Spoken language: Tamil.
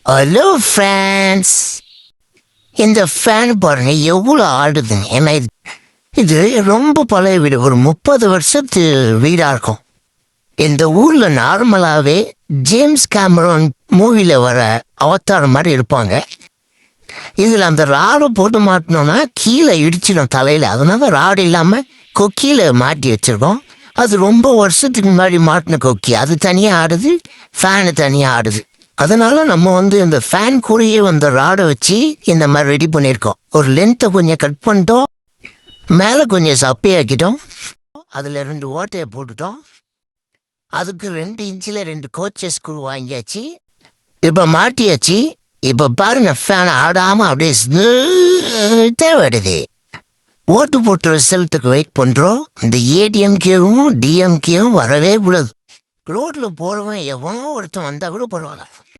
ஹலோ ஃப்ரெண்ட்ஸ், இந்த ஃபேன் பாருங்க எவ்வளோ ஆடுதுங்க. ஏன்னா இது ரொம்ப பழைய வீடு, ஒரு 30 வருஷத்து வீடாக இருக்கும். இந்த ஊரில் நார்மலாகவே ஜேம்ஸ் கேமரோன் மூவியில் வர அவதாரம் மாதிரி இருப்பாங்க. இதில் அந்த ராடை போட்டு மாட்டினோன்னா கீழே இடிச்சிடும் தலையில். அதனால ராடு இல்லாமல் கொக்கியில் மாட்டி வச்சுருக்கோம். அது ரொம்ப வருஷத்துக்கு முன்னாடி மாட்டின கொக்கி, அது தனியாக ஆடுது, ஃபேனு தனியாக ஆடுது. அதனால நம்ம இந்த ஃபேன் கூடயே ராடை வச்சு இந்த மாதிரி ரெடி பண்ணியிருக்கோம். ஒரு லென்த்தை கொஞ்சம் கட் பண்ணிட்டோம், மேலே கொஞ்சம் சப்பையாக்கிட்டோம், அதில் 2 ஓட்டையை போட்டுட்டோம். அதுக்கு 2 இன்ச்சில் 2 கோச்சஸ் ஸ்க்ரூ வாங்கியாச்சு. இப்போ மாட்டியாச்சு. இப்போ பாருங்க, ஃபேன் ஆடாமல் அப்படியே ஸ்மூத்தாக வருது. ஓட்டு போட்டு ரிசல்ட்டுக்கு வெயிட் பண்ணுறோம். இந்த ஏடிஎம்கேவும் டிஎம்கேவும் வரவே கூடாது. ரோட்டில் போகிறவன் எவனோ ஒருத்தன் வந்தால் கூட பரவாயில்ல.